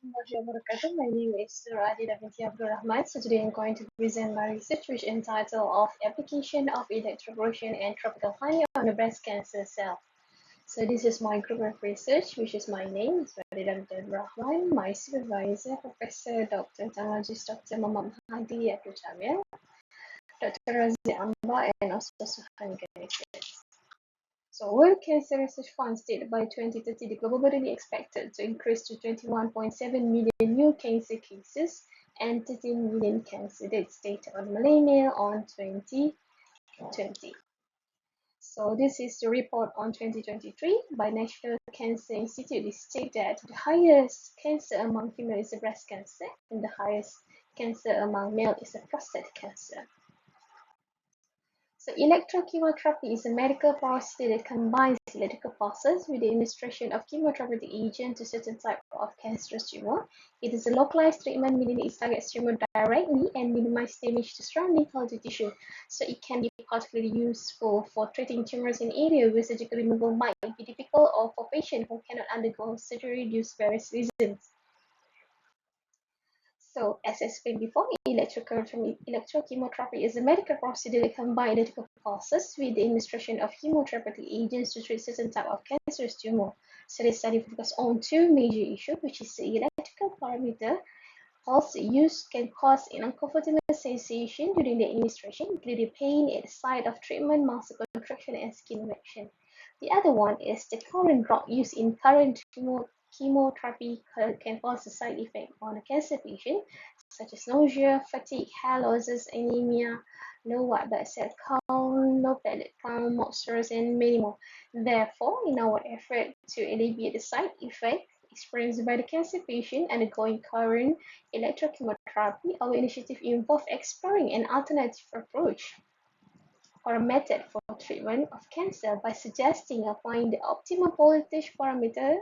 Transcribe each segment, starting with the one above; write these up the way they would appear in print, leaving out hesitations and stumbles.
warahmatullahi wabarakatuh. My name is Adilah Binti Abdul Rahman. So today I'm going to present my research which entitled of application of electroporation and tropical honey on the breast cancer cell. So this is my group of research, which is my name, is Adilah Binti Abdul Rahman. My supervisor, Professor Dr. Dr. Mahadi, Abdul Jamil, Dr. Radzi, Ambar, and also Suhassni Ganeson. So World Cancer Research Fund stated by 2030 the global burden is expected to increase to 21.7 million new cancer cases and 13 million cancer deaths stated on Millennial on 2020. So this is the report on 2023 by National Cancer Institute. It states that the highest cancer among female is breast cancer and the highest cancer among male is prostate cancer. So electrochemotherapy is a medical procedure that combines electrical pulses with the administration of chemotherapeutic agent to certain type of cancerous tumor. It is a localized treatment meaning it targets tumor directly and minimizes damage to surrounding healthy tissue. So it can be particularly useful for treating tumors in areas where surgical removal might be difficult or for patients who cannot undergo surgery due to various reasons. So, as explained before, electrochemotherapy is a medical procedure that combines electrical pulses with the administration of chemotherapeutic agents to treat certain type of cancerous tumor. So, this study focuses on two major issues, which is the electrical parameter. Pulse use can cause an uncomfortable sensation during the administration, including pain at the site of treatment, muscle contraction, and skin reaction. The other one is the current drug used in current chemotherapy can cause a side effect on a cancer patient, such as nausea, fatigue, hair losses, anemia, low white blood cell count, low platelet count, morsels, and many more. Therefore, in our effort to alleviate the side effect experienced by the cancer patient undergoing current electrochemotherapy, our initiative involved exploring an alternative approach or a method for treatment of cancer by suggesting applying the optimal voltage parameter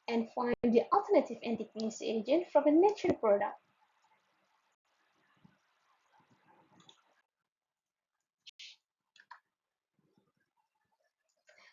and find the alternative anti-cancer agent from a natural product.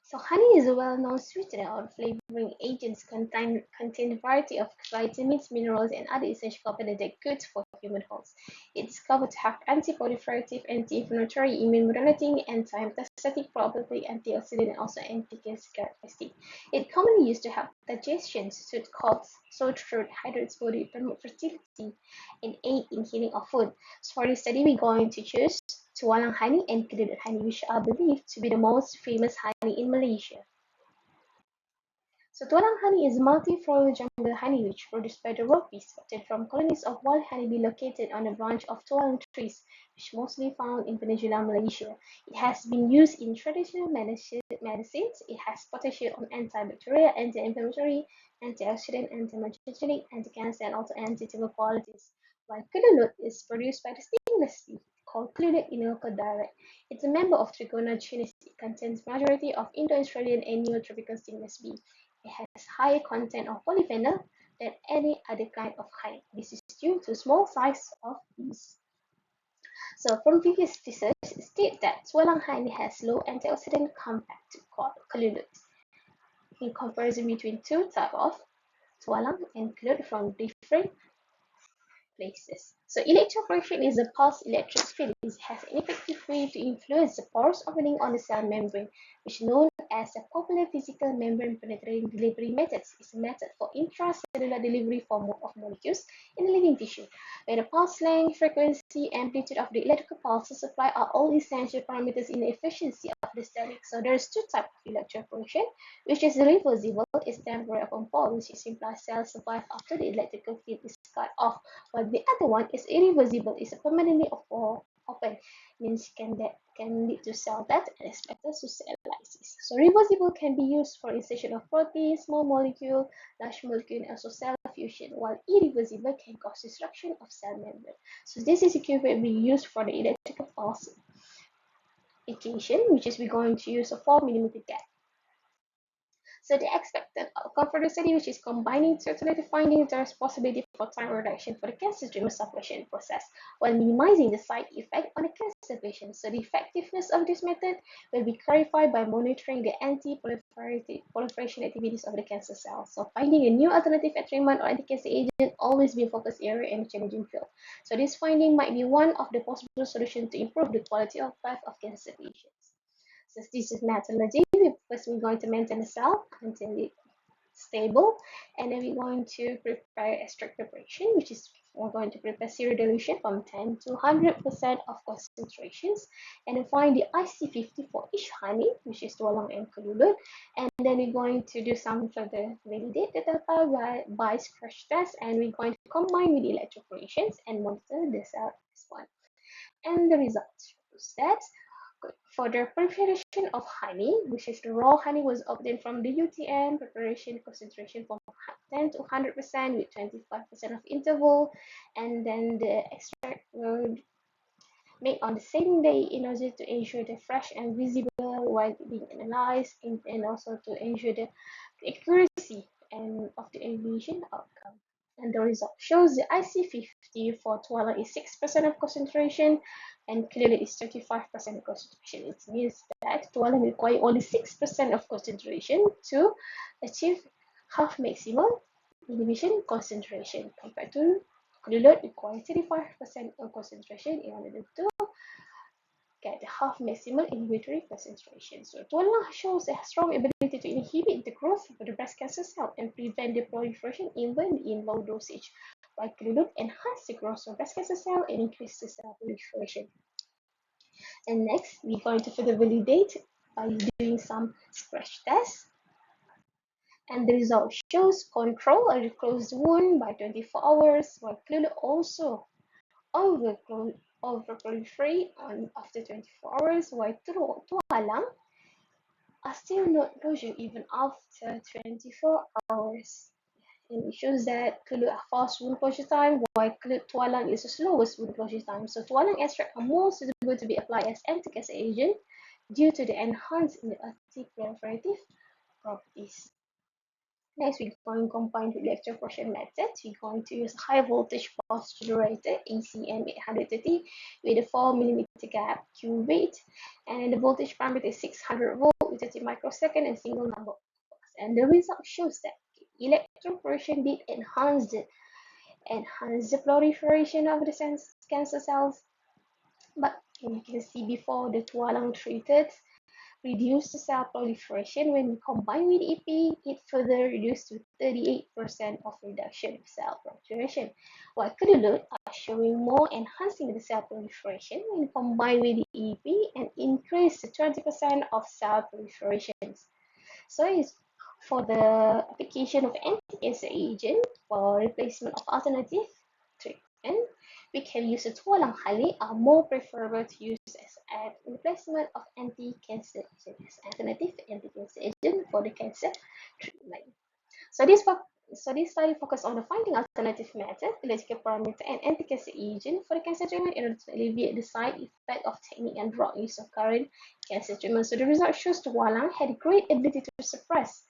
So honey is a well-known sweetener or flavoring agents contain a variety of vitamins, minerals, and other essential components that are good for human health. It is discovered to have anti-proliferative, anti-inflammatory, immune-modulating, anti-metastatic property, antioxidant, and also anti-cancer characteristic. It commonly used to help digestion, soothe coughs, sore throat, hydrates body, promote fertility, and aid in healing of food. So for this study, we're going to choose Tualang honey and Kedudut honey, which are believed to be the most famous honey in Malaysia. So Tualang honey is multi-floral jungle honey which produced by the rock bees obtained from colonies of wild honeybee located on a branch of tualang trees, which mostly found in Peninsular Malaysia. It has been used in traditional medicines. It has potential on antibacterial, anti-inflammatory, antioxidant, anti-microbial, anti-cancer, and also anti-tumor qualities. While Kedudut is produced by the stingless bee, called Clinic Inulca direct. It's a member of Trigona genus. It contains majority of Indo-Australian and Neotropical stingless bee. It has higher content of polyphenol than any other kind of honey. This is due to small size of bees. So from previous research, it states that Tualang honey has low antioxidant compact called Kedudut. In comparison between two types of Tualang and Kedudut from different places. So electroporation is a pulse electric field. It has an effective way to influence the porous opening on the cell membrane, which is known as a popular physical membrane penetrating delivery methods. It's a method for intracellular delivery of molecules in the living tissue, where the pulse length, frequency, amplitude of the electrical pulse supply are all essential parameters in the efficiency of the study. So there's two types of electroporation, which is reversible, is temporary upon pause, which implies cells survive after the electrical field is cut off, while the other one is irreversible, is permanently open, means can lead to cell death and expected to cell lysis. So reversible can be used for insertion of protein, small molecule, large molecule, and also cell fusion, while irreversible can cause destruction of cell membrane. So this is equipment we use for the electrical pulse application, which is we're going to use a 4 mm gap. So the expected outcome for the study, which is combining two alternative findings, there is possibility for time reduction for the cancer treatment suppression process while minimizing the side effect on the cancer patient. So the effectiveness of this method will be clarified by monitoring the anti-proliferation activities of the cancer cells. So finding a new alternative treatment or anti-cancer agent always be a focus area in a challenging field. So this finding might be one of the possible solutions to improve the quality of life of cancer patients. So this is methodology. First, we're going to maintain the cell until it's stable, and then we're going to prepare extract preparation, which is we're going to prepare serial dilution from 10 to 100% of concentrations, and then find the IC50 for each honey, which is tualang and collude, and then we're going to do some further validate the data by scratch test, and we're going to combine with electroporations and monitor the cell response. And the results shows that for the preparation of honey, which is the raw honey was obtained from the UTM preparation concentration from 10 to 100% with 25% of interval, and then the extract will made on the same day in order to ensure the fresh and visible while being analyzed, and also to ensure the accuracy and of the aviation outcome. And the result shows the IC50 for Tuala is 6% of concentration and clearly is 35% concentration. It means that Tuala require only 6% of concentration to achieve half maximal inhibition concentration compared to Glulut requires 35% of concentration in order to get the half maximal inhibitory concentration. So Tuala shows a strong ability to inhibit the growth of the breast cancer cell and prevent the proliferation even in low dosage, while Glulut enhance the growth of breast cancer cell and increase the cell proliferation. And next, we're going to further validate by doing some scratch tests. And the result shows control of the closed wound by 24 hours, while Glulut also overproliferate on after 24 hours, while tualang are still not closure even after 24 hours. And it shows that Kelut are fast wound closure time, while tualang is the slowest wound closure time. So tualang extract are more suitable to be applied as anti-cancer agent due to the enhanced anti-proliferative properties. Next, we're going to combine with electroporation method. We're going to use high voltage pulse generator ACM 830 with a 4mm gap Q rate, and the voltage parameter is 600 volt with 30 microsecond and single number of pulse. And the result shows that electroporation did enhance the proliferation of the cancer cells. But you can see before the tualang treated reduced the cell proliferation. When combined with EP, it further reduced to 38% of reduction of cell proliferation, while Kedulut are showing more enhancing the cell proliferation when combined with the EP and increased to 20% of cell proliferations. So it's for the application of anti-cancer agent for replacement of alternative treatment, we can use a tualang hali are more preferable to use as a replacement of anti-cancer agent as alternative anti-cancer agent for the cancer treatment. So this study focused on the finding alternative method, biological parameter, and anti-cancer agent for the cancer treatment in order to alleviate the side effect of technique and drug use of current cancer treatment. So the result shows tualang had a great ability to suppress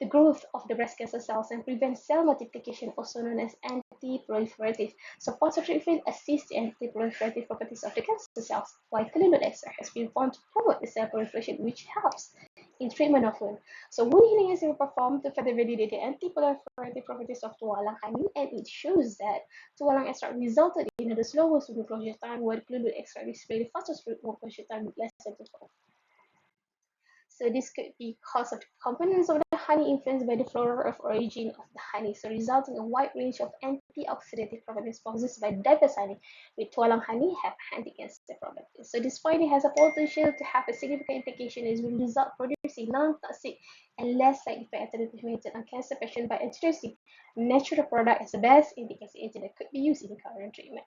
the growth of the breast cancer cells and prevent cell multiplication, also known as anti-proliferative. So phosphotryphin assists the anti-proliferative properties of the cancer cells, while Kelulut extract has been found to promote the cell proliferation, which helps in treatment of wound. So wound healing has been performed to further validate the anti-proliferative properties of tualang honey, and it shows that tualang extract resulted in the slowest wound closure time, while Kelulut extract displayed the fastest wound closure time with less than 12. So this could be because of the components of the honey influenced by the flora of origin of the honey, so resulting in a wide range of antioxidative properties possessed by diverse honey, with tualang honey have anti-cancer properties. So this finding has a potential to have a significant implication as will result producing non-toxic and less side effect alternative method on cancer patients by introducing natural product as the best anti-cancer agent that could be used in the current treatment.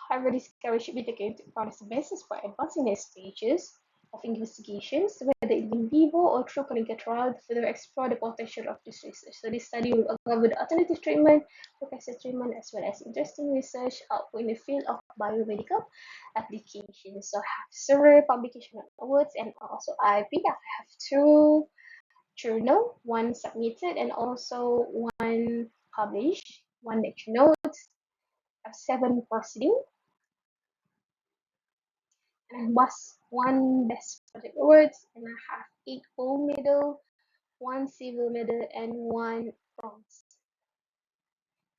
However, this discovery should be taken into account as the basis for advancing the stages of investigations, whether in vivo or through clinical trial, to further explore the potential of this research. So this study will cover the alternative treatment for cancer treatment as well as interesting research output in the field of biomedical applications. So I have several publication awards and also I have two journal, one submitted, and also one published, one lecture notes. I have 7 proceeding, and I was one best project awards, and I have 8 gold medal, one silver medal, and one bronze.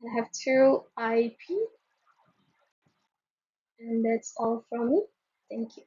And I have 2 IP, and that's all from me. Thank you.